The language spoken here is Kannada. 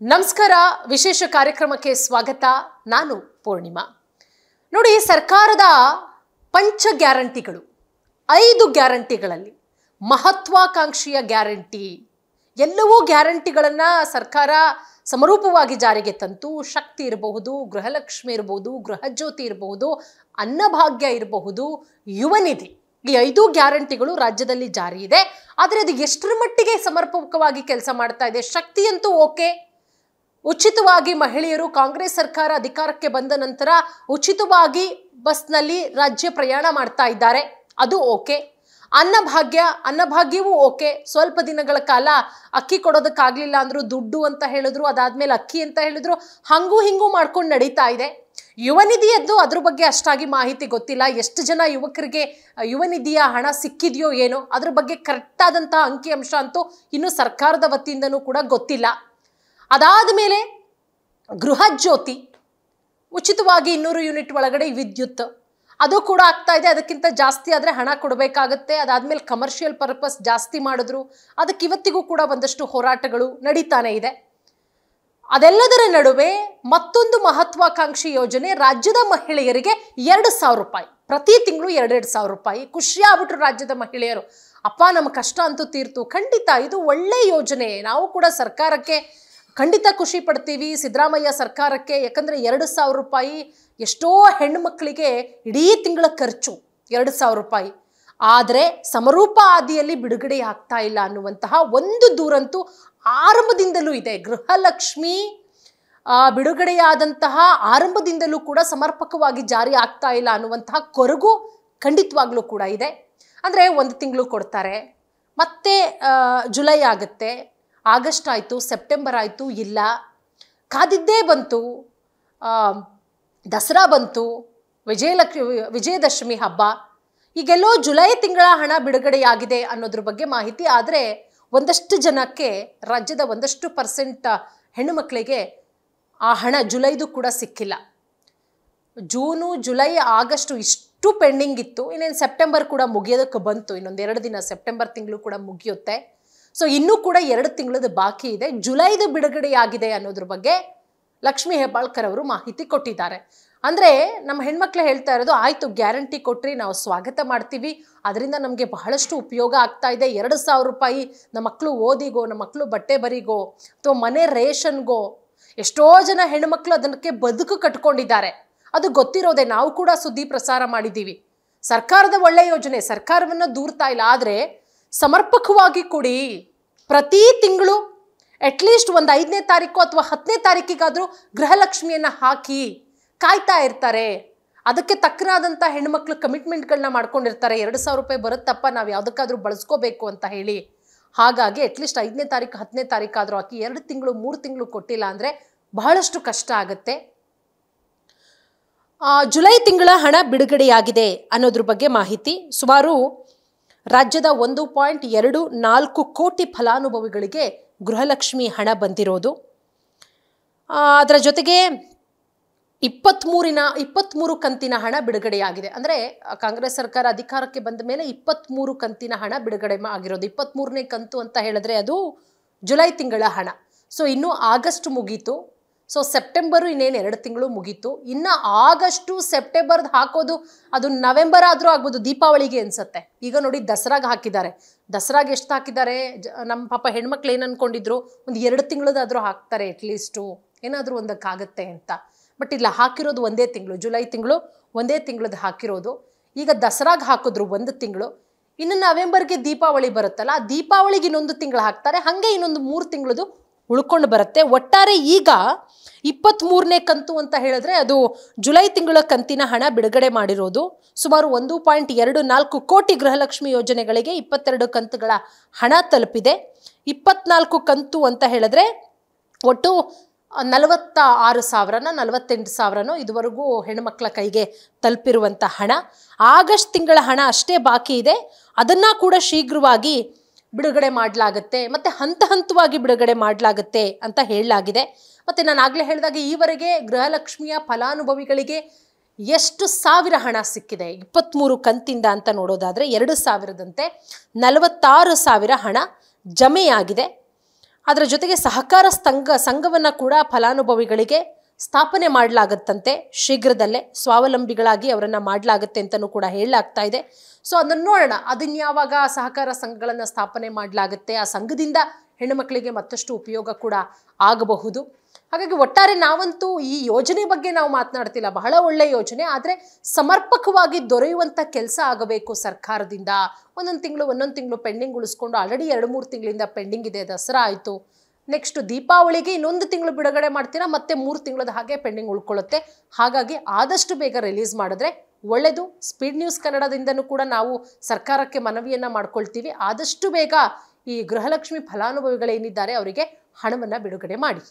ನಮಸ್ಕಾರ. ವಿಶೇಷ ಕಾರ್ಯಕ್ರಮಕ್ಕೆ ಸ್ವಾಗತ. ನಾನು ಪೂರ್ಣಿಮಾ. ನೋಡಿ, ಸರ್ಕಾರದ ಪಂಚ ಗ್ಯಾರಂಟಿಗಳು, 5 ಗ್ಯಾರಂಟಿಗಳಲ್ಲಿ ಮಹತ್ವಾಕಾಂಕ್ಷಿಯ ಗ್ಯಾರಂಟಿ, ಎಲ್ಲವೂ ಗ್ಯಾರಂಟಿಗಳನ್ನು ಸರ್ಕಾರ ಸಮರೂಪವಾಗಿ ಜಾರಿಗೆ ತಂತು. ಶಕ್ತಿ ಇರಬಹುದು, ಗೃಹಲಕ್ಷ್ಮಿ ಇರಬಹುದು, ಗೃಹಜ್ಯೋತಿ ಇರಬಹುದು, ಅನ್ನಭಾಗ್ಯ ಇರಬಹುದು, ಯುವ ನಿಧಿ, ಈ 5 ಗ್ಯಾರಂಟಿಗಳು ರಾಜ್ಯದಲ್ಲಿ ಜಾರಿ ಇದೆ. ಆದರೆ ಅದು ಎಷ್ಟರ ಮಟ್ಟಿಗೆ ಸಮರ್ಪಕವಾಗಿ ಕೆಲಸ ಮಾಡ್ತಾ ಇದೆ? ಶಕ್ತಿಯಂತೂ ಓಕೆ, ಉಚಿತವಾಗಿ ಮಹಿಳೆಯರು ಕಾಂಗ್ರೆಸ್ ಸರ್ಕಾರ ಅಧಿಕಾರಕ್ಕೆ ಬಂದ ನಂತರ ಉಚಿತವಾಗಿ ಬಸ್ನಲ್ಲಿ ರಾಜ್ಯ ಪ್ರಯಾಣ ಮಾಡ್ತಾ ಇದ್ದಾರೆ, ಅದು ಓಕೆ. ಅನ್ನಭಾಗ್ಯವೂ ಓಕೆ. ಸ್ವಲ್ಪ ದಿನಗಳ ಕಾಲ ಅಕ್ಕಿ ಕೊಡೋದಕ್ಕಾಗಲಿಲ್ಲ ಅಂದ್ರು ದುಡ್ಡು ಅಂತ ಹೇಳಿದ್ರು, ಅದಾದ್ಮೇಲೆ ಅಕ್ಕಿ ಅಂತ ಹೇಳಿದ್ರು, ಹಂಗೂ ಹಿಂಗೂ ಮಾಡ್ಕೊಂಡು ನಡೀತಾ ಇದೆ. ಯುವ ನಿಧಿಯದ್ದು ಅದ್ರ ಬಗ್ಗೆ ಅಷ್ಟಾಗಿ ಮಾಹಿತಿ ಗೊತ್ತಿಲ್ಲ. ಎಷ್ಟು ಜನ ಯುವಕರಿಗೆ ಯುವ ನಿಧಿಯ ಹಣ ಸಿಕ್ಕಿದೆಯೋ ಏನೋ, ಅದ್ರ ಬಗ್ಗೆ ಕರೆಕ್ಟಾದಂತಹ ಅಂಕಿಅಂಶ ಅಂತೂ ಇನ್ನು ಸರ್ಕಾರದ ವತಿಯಿಂದನೂ ಕೂಡ ಗೊತ್ತಿಲ್ಲ. ಅದಾದ ಮೇಲೆ ಗೃಹಜ್ಯೋತಿ, ಉಚಿತವಾಗಿ 200 ಯೂನಿಟ್ ಒಳಗಡೆ ವಿದ್ಯುತ್, ಅದು ಕೂಡ ಆಗ್ತಾ ಇದೆ. ಅದಕ್ಕಿಂತ ಜಾಸ್ತಿ ಆದರೆ ಹಣ ಕೊಡಬೇಕಾಗತ್ತೆ. ಅದಾದ್ಮೇಲೆ ಕಮರ್ಷಿಯಲ್ ಪರ್ಪಸ್ ಜಾಸ್ತಿ ಮಾಡಿದ್ರು, ಅದಕ್ಕೆ ಇವತ್ತಿಗೂ ಕೂಡ ಒಂದಷ್ಟು ಹೋರಾಟಗಳು ನಡೀತಾನೆ ಇದೆ. ಅದೆಲ್ಲದರ ನಡುವೆ ಮತ್ತೊಂದು ಮಹತ್ವಾಕಾಂಕ್ಷಿ ಯೋಜನೆ, ರಾಜ್ಯದ ಮಹಿಳೆಯರಿಗೆ 2,000 ರೂಪಾಯಿ, ಪ್ರತಿ ತಿಂಗಳು 2,000 ರೂಪಾಯಿ. ಖುಷಿಯಾಗ್ಬಿಟ್ರು ರಾಜ್ಯದ ಮಹಿಳೆಯರು. ಅಪ್ಪ, ನಮ್ಮ ಕಷ್ಟ ಅಂತೂ ತೀರ್ತು. ಖಂಡಿತ ಇದು ಒಳ್ಳೆ ಯೋಜನೆ, ನಾವು ಕೂಡ ಸರ್ಕಾರಕ್ಕೆ ಖಂಡಿತ ಖುಷಿ ಪಡ್ತೀವಿ, ಸಿದ್ದರಾಮಯ್ಯ ಸರ್ಕಾರಕ್ಕೆ. ಯಾಕಂದರೆ 2,000 ರೂಪಾಯಿ ಎಷ್ಟೋ ಹೆಣ್ಣು ಮಕ್ಕಳಿಗೆ ಇಡೀ ತಿಂಗಳ ಖರ್ಚು 2,000 ರೂಪಾಯಿ. ಆದರೆ ಸಮರೂಪ ಆದಿಯಲ್ಲಿ ಬಿಡುಗಡೆ ಆಗ್ತಾ ಇಲ್ಲ ಅನ್ನುವಂತಹ ಒಂದು ದೂರಂತೂ ಆರಂಭದಿಂದಲೂ ಇದೆ. ಗೃಹಲಕ್ಷ್ಮಿ ಬಿಡುಗಡೆಯಾದಂತಹ ಆರಂಭದಿಂದಲೂ ಕೂಡ ಸಮರ್ಪಕವಾಗಿ ಜಾರಿ ಆಗ್ತಾ ಇಲ್ಲ ಅನ್ನುವಂತಹ ಕೊರಗು ಖಂಡಿತವಾಗ್ಲೂ ಕೂಡ ಇದೆ. ಅಂದರೆ 1 ತಿಂಗಳು ಕೊಡ್ತಾರೆ, ಮತ್ತೆ ಜುಲೈ ಆಗುತ್ತೆ, ಆಗಸ್ಟ್ ಆಯಿತು, ಸೆಪ್ಟೆಂಬರ್ ಆಯಿತು, ಇಲ್ಲ. ಕಾದಿದ್ದೇ ಬಂತು, ದಸರಾ ಬಂತು, ವಿಜಯದಶಮಿ ಹಬ್ಬ, ಈಗೆಲ್ಲೋ ಜುಲೈ ತಿಂಗಳ ಹಣ ಬಿಡುಗಡೆಯಾಗಿದೆ ಅನ್ನೋದ್ರ ಬಗ್ಗೆ ಮಾಹಿತಿ. ಆದರೆ ಒಂದಷ್ಟು ಜನಕ್ಕೆ, ರಾಜ್ಯದ ಒಂದಷ್ಟು % ಹೆಣ್ಣು ಮಕ್ಕಳಿಗೆ ಆ ಹಣ ಜುಲೈದು ಕೂಡ ಸಿಕ್ಕಿಲ್ಲ. ಜೂನು, ಜುಲೈ, ಆಗಸ್ಟು ಇಷ್ಟು ಪೆಂಡಿಂಗ್ ಇತ್ತು. ಇನ್ನೇನು ಸೆಪ್ಟೆಂಬರ್ ಕೂಡ ಮುಗಿಯೋದಕ್ಕೆ ಬಂತು, ಇನ್ನೊಂದು 2 ದಿನ ಸೆಪ್ಟೆಂಬರ್ ತಿಂಗಳು ಕೂಡ ಮುಗಿಯುತ್ತೆ. ಸೊ ಇನ್ನೂ ಕೂಡ 2 ತಿಂಗಳದ್ದು ಬಾಕಿ ಇದೆ. ಜುಲೈದು ಬಿಡುಗಡೆಯಾಗಿದೆ ಅನ್ನೋದ್ರ ಬಗ್ಗೆ ಲಕ್ಷ್ಮೀ ಹೆಬ್ಬಾಳ್ಕರ್ ಅವರು ಮಾಹಿತಿ ಕೊಟ್ಟಿದ್ದಾರೆ. ಅಂದರೆ ನಮ್ಮ ಹೆಣ್ಮಕ್ಳು ಹೇಳ್ತಾ ಇರೋದು, ಆಯಿತು ಗ್ಯಾರಂಟಿ ಕೊಟ್ರಿ, ನಾವು ಸ್ವಾಗತ ಮಾಡ್ತೀವಿ, ಅದರಿಂದ ನಮಗೆ ಬಹಳಷ್ಟು ಉಪಯೋಗ ಆಗ್ತಾ ಇದೆ. 2,000 ರೂಪಾಯಿ ನಮ್ಮ ಮಕ್ಕಳು ಓದಿಗೋ, ನಮ್ಮ ಮಕ್ಕಳು ಬಟ್ಟೆ ಬರಿಗೋ, ಅಥವಾ ಮನೆ ರೇಷನ್ಗೋ, ಎಷ್ಟೋ ಜನ ಹೆಣ್ಮಕ್ಳು ಅದಕ್ಕೆ ಬದುಕು ಕಟ್ಕೊಂಡಿದ್ದಾರೆ. ಅದು ಗೊತ್ತಿರೋದೆ, ನಾವು ಕೂಡ ಸುದ್ದಿ ಪ್ರಸಾರ ಮಾಡಿದ್ದೀವಿ. ಸರ್ಕಾರದ ಒಳ್ಳೆ ಯೋಜನೆ, ಸರ್ಕಾರವನ್ನು ದೂರ್ತಾ ಇಲ್ಲ, ಆದರೆ ಸಮರ್ಪಕವಾಗಿ ಕೊಡಿ. ಪ್ರತಿ ತಿಂಗಳು ಅಟ್ಲೀಸ್ಟ್ ಒಂದು 5ನೇ ತಾರೀಕು ಅಥವಾ 10ನೇ ತಾರೀಕಿಗಾದರೂ ಗೃಹಲಕ್ಷ್ಮಿಯನ್ನು ಹಾಕಿ ಕಾಯ್ತಾ ಇರ್ತಾರೆ. ಅದಕ್ಕೆ ತಕ್ಕನಾದಂಥ ಹೆಣ್ಮಕ್ಳು ಕಮಿಟ್ಮೆಂಟ್ಗಳನ್ನ ಮಾಡ್ಕೊಂಡಿರ್ತಾರೆ. 2,000 ರೂಪಾಯಿ ಬರುತ್ತಪ್ಪ, ನಾವು ಯಾವುದಕ್ಕಾದ್ರೂ ಬಳಸ್ಕೋಬೇಕು ಅಂತ ಹೇಳಿ. ಹಾಗಾಗಿ ಅಟ್ಲೀಸ್ಟ್ 5ನೇ ತಾರೀಕು 10ನೇ ತಾರೀಕಾದರೂ ಹಾಕಿ. 2 ತಿಂಗಳು 3 ತಿಂಗಳು ಕೊಟ್ಟಿಲ್ಲ ಅಂದರೆ ಬಹಳಷ್ಟು ಕಷ್ಟ ಆಗುತ್ತೆ. ಜುಲೈ ತಿಂಗಳ ಹಣ ಬಿಡುಗಡೆಯಾಗಿದೆ ಅನ್ನೋದ್ರ ಬಗ್ಗೆ ಮಾಹಿತಿ. ಸುಮಾರು ರಾಜ್ಯದ 1.24 ಕೋಟಿ ಫಲಾನುಭವಿಗಳಿಗೆ ಗೃಹಲಕ್ಷ್ಮಿ ಹಣ ಬಂದಿರೋದು. ಅದರ ಜೊತೆಗೆ 23 ಕಂತಿನ ಹಣ ಬಿಡುಗಡೆಯಾಗಿದೆ. ಅಂದರೆ ಕಾಂಗ್ರೆಸ್ ಸರ್ಕಾರ ಅಧಿಕಾರಕ್ಕೆ ಬಂದ ಮೇಲೆ 23 ಕಂತಿನ ಹಣ ಬಿಡುಗಡೆ ಆಗಿರೋದು. 23ನೇ ಕಂತು ಅಂತ ಹೇಳಿದ್ರೆ ಅದು ಜುಲೈ ತಿಂಗಳ ಹಣ. ಸೊ ಇನ್ನು ಆಗಸ್ಟ್ ಮುಗೀತು. ಸೊ ಸೆಪ್ಟೆಂಬರು ಇನ್ನೇನು 2 ತಿಂಗಳು ಮುಗೀತು. ಇನ್ನು ಆಗಸ್ಟು ಸೆಪ್ಟೆಂಬರ್ದು ಹಾಕೋದು ಅದು ನವೆಂಬರ್ ಆದರೂ ಆಗ್ಬೋದು, ದೀಪಾವಳಿಗೆ ಅನ್ಸುತ್ತೆ. ಈಗ ನೋಡಿ ದಸರಾಗೆ ಹಾಕಿದ್ದಾರೆ. ದಸರಾಗೆ ಎಷ್ಟು ಹಾಕಿದ್ದಾರೆ? ನಮ್ಮ ಪಾಪ ಹೆಣ್ಮಕ್ಳು ಏನು ಅಂದ್ಕೊಂಡಿದ್ರು, ಒಂದು 2 ತಿಂಗಳದಾದರೂ ಹಾಕ್ತಾರೆ ಅಟ್ಲೀಸ್ಟು, ಏನಾದರೂ ಒಂದಕ್ಕಾಗತ್ತೆ ಅಂತ. ಬಟ್ ಇಲ್ಲ, ಹಾಕಿರೋದು 1 ತಿಂಗಳು, ಜುಲೈ ತಿಂಗಳು 1 ತಿಂಗಳದ್ದು ಹಾಕಿರೋದು. ಈಗ ದಸರಾಗೆ ಹಾಕಿದ್ರು 1 ತಿಂಗಳು. ಇನ್ನು ನವೆಂಬರ್ಗೆ ದೀಪಾವಳಿ ಬರುತ್ತಲ್ಲ, ಆ ದೀಪಾವಳಿಗೆ ಇನ್ನೊಂದು ತಿಂಗಳು ಹಾಕ್ತಾರೆ. ಹಾಗೆ ಇನ್ನೊಂದು 3 ತಿಂಗಳದು ಉಳ್ಕೊಂಡು ಬರುತ್ತೆ. ಒಟ್ಟಾರೆ ಈಗ 23ನೇ ಕಂತು ಅಂತ ಹೇಳಿದ್ರೆ ಅದು ಜುಲೈ ತಿಂಗಳ ಕಂತಿನ ಹಣ ಬಿಡುಗಡೆ ಮಾಡಿರೋದು. ಸುಮಾರು 1.24 ಕೋಟಿ ಗೃಹಲಕ್ಷ್ಮಿ ಯೋಜನೆಗಳಿಗೆ 22 ಕಂತುಗಳ ಹಣ ತಲುಪಿದೆ. 24 ಕಂತು ಅಂತ ಹೇಳಿದ್ರೆ ಒಟ್ಟು 46,000 48,000 ಇದುವರೆಗೂ ಹೆಣ್ಣುಮಕ್ಕಳ ಕೈಗೆ ತಲುಪಿರುವಂಥ ಹಣ. ಆಗಸ್ಟ್ ತಿಂಗಳ ಹಣ ಅಷ್ಟೇ ಬಾಕಿ ಇದೆ. ಅದನ್ನು ಕೂಡ ಶೀಘ್ರವಾಗಿ ಬಿಡುಗಡೆ ಮಾಡಲಾಗುತ್ತೆ, ಮತ್ತು ಹಂತವಾಗಿ ಬಿಡುಗಡೆ ಮಾಡಲಾಗುತ್ತೆ ಅಂತ ಹೇಳಲಾಗಿದೆ. ಮತ್ತು ನಾನು ಆಗಲೇ ಹೇಳಿದಾಗ ಈವರೆಗೆ ಗೃಹಲಕ್ಷ್ಮಿಯ ಫಲಾನುಭವಿಗಳಿಗೆ ಎಷ್ಟು ಸಾವಿರ ಹಣ ಸಿಕ್ಕಿದೆ 23 ಕಂತಿಂದ ಅಂತ ನೋಡೋದಾದರೆ 2,000ದಂತೆ 46,000 ಹಣ ಜಮೆಯಾಗಿದೆ. ಅದರ ಜೊತೆಗೆ ಸಹಕಾರ ಸಂಘವನ್ನು ಕೂಡ ಫಲಾನುಭವಿಗಳಿಗೆ ಸ್ಥಾಪನೆ ಮಾಡಲಾಗುತ್ತಂತೆ. ಶೀಘ್ರದಲ್ಲೇ ಸ್ವಾವಲಂಬಿಗಳಾಗಿ ಅವರನ್ನು ಮಾಡಲಾಗುತ್ತೆ ಅಂತಲೂ ಕೂಡ ಹೇಳಲಾಗ್ತಾ ಇದೆ. ಸೊ ಅದನ್ನು ನೋಡೋಣ, ಅದನ್ಯಾವಾಗ ಸಹಕಾರ ಸಂಘಗಳನ್ನು ಸ್ಥಾಪನೆ ಮಾಡಲಾಗುತ್ತೆ, ಆ ಸಂಘದಿಂದ ಹೆಣ್ಣುಮಕ್ಕಳಿಗೆ ಮತ್ತಷ್ಟು ಉಪಯೋಗ ಕೂಡ ಆಗಬಹುದು. ಹಾಗಾಗಿ ಒಟ್ಟಾರೆ ನಾವಂತೂ ಈ ಯೋಜನೆ ಬಗ್ಗೆ ನಾವು ಮಾತನಾಡ್ತಿಲ್ಲ, ಬಹಳ ಒಳ್ಳೆಯ ಯೋಜನೆ, ಆದರೆ ಸಮರ್ಪಕವಾಗಿ ದೊರೆಯುವಂಥ ಕೆಲಸ ಆಗಬೇಕು ಸರ್ಕಾರದಿಂದ. ಒಂದೊಂದು ತಿಂಗಳು ಪೆಂಡಿಂಗ್ ಉಳಿಸ್ಕೊಂಡು ಆಲ್ರೆಡಿ 2-3 ತಿಂಗಳಿಂದ ಪೆಂಡಿಂಗ್ ಇದೆ. ದಸರಾ ಆಯಿತು, ನೆಕ್ಸ್ಟ್ ದೀಪಾವಳಿಗೆ ಇನ್ನೊಂದು ತಿಂಗಳು ಬಿಡುಗಡೆ ಮಾಡ್ತೀರಾ, ಮತ್ತೆ 3 ತಿಂಗಳದ ಹಾಗೆ ಪೆಂಡಿಂಗ್ ಉಳ್ಕೊಳ್ಳುತ್ತೆ. ಹಾಗಾಗಿ ಆದಷ್ಟು ಬೇಗ ರಿಲೀಸ್ ಮಾಡಿದ್ರೆ ಒಳ್ಳೆಯದು. ಸ್ಪೀಡ್ ನ್ಯೂಸ್ ಕನ್ನಡದಿಂದನೂ ಕೂಡ ನಾವು ಸರ್ಕಾರಕ್ಕೆ ಮನವಿಯನ್ನು ಮಾಡ್ಕೊಳ್ತೀವಿ, ಆದಷ್ಟು ಬೇಗ ಈ ಗೃಹಲಕ್ಷ್ಮಿ ಫಲಾನುಭವಿಗಳೇನಿದ್ದಾರೆ ಅವರಿಗೆ ಹಣವನ್ನು ಬಿಡುಗಡೆ ಮಾಡಿ.